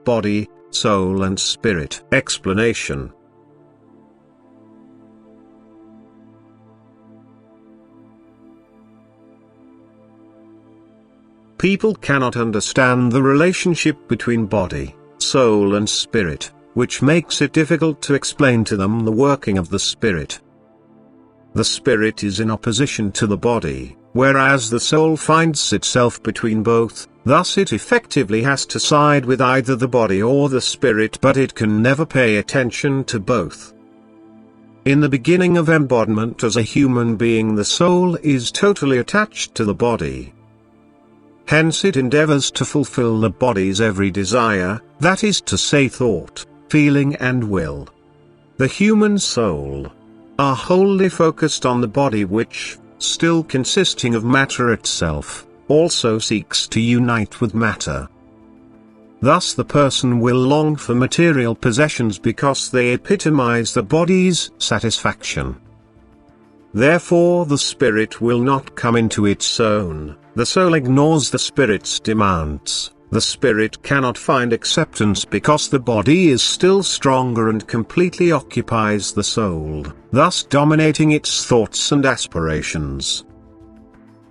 body, soul and spirit. Explanation. People cannot understand the relationship between body, soul and spirit, which makes it difficult to explain to them the working of the spirit. The spirit is in opposition to the body, whereas the soul finds itself between both, thus it effectively has to side with either the body or the spirit, but it can never pay attention to both. In the beginning of embodiment as a human being, the soul is totally attached to the body. Hence it endeavors to fulfill the body's every desire, that is to say thought, feeling and will. The human soul are wholly focused on the body which, still consisting of matter itself, also seeks to unite with matter. Thus the person will long for material possessions because they epitomize the body's satisfaction. Therefore the spirit will not come into its own. The soul ignores the spirit's demands. The spirit cannot find acceptance because the body is still stronger and completely occupies the soul, thus dominating its thoughts and aspirations.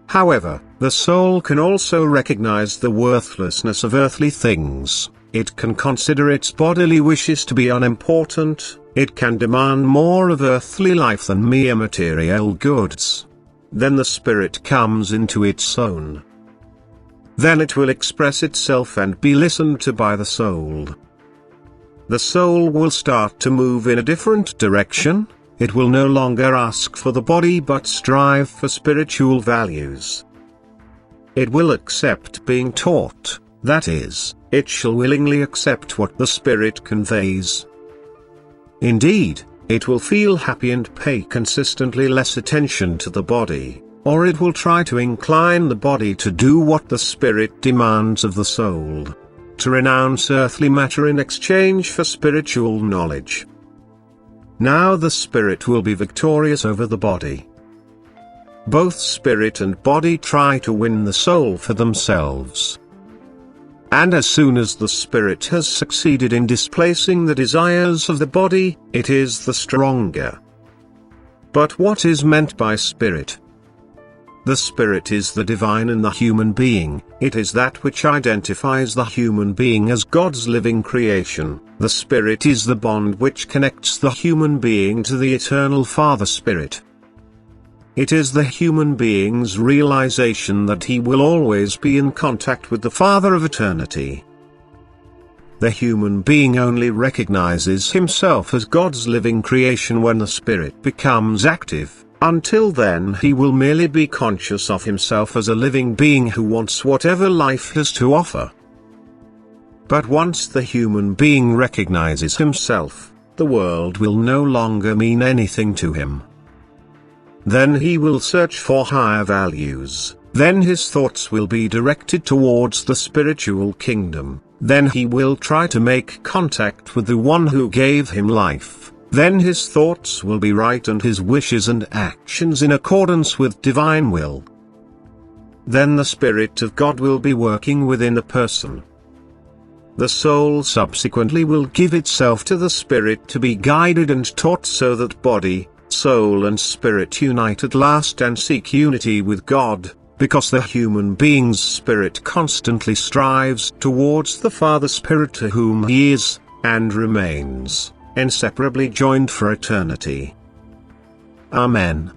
However, the soul can also recognize the worthlessness of earthly things. It can consider its bodily wishes to be unimportant. It can demand more of earthly life than mere material goods. Then the spirit comes into its own. Then it will express itself and be listened to by the soul. The soul will start to move in a different direction. It will no longer ask for the body but strive for spiritual values. It will accept being taught, that is, it shall willingly accept what the spirit conveys. Indeed, it will feel happy and pay consistently less attention to the body, or it will try to incline the body to do what the spirit demands of the soul, to renounce earthly matter in exchange for spiritual knowledge. Now the spirit will be victorious over the body. Both spirit and body try to win the soul for themselves. And as soon as the spirit has succeeded in displacing the desires of the body, it is the stronger. But what is meant by spirit? The spirit is the divine in the human being. It is that which identifies the human being as God's living creation. The spirit is the bond which connects the human being to the eternal Father Spirit. It is the human being's realization that he will always be in contact with the Father of eternity. The human being only recognizes himself as God's living creation when the spirit becomes active. Until then he will merely be conscious of himself as a living being who wants whatever life has to offer. But once the human being recognizes himself, the world will no longer mean anything to him. Then he will search for higher values. Then his thoughts will be directed towards the spiritual kingdom. Then he will try to make contact with the one who gave him life. Then his thoughts will be right and his wishes and actions in accordance with divine will. Then the Spirit of God will be working within the person. The soul subsequently will give itself to the Spirit to be guided and taught so that body, soul and spirit unite at last and seek unity with God, because the human being's spirit constantly strives towards the Father Spirit to whom he is, and remains, inseparably joined for eternity. Amen.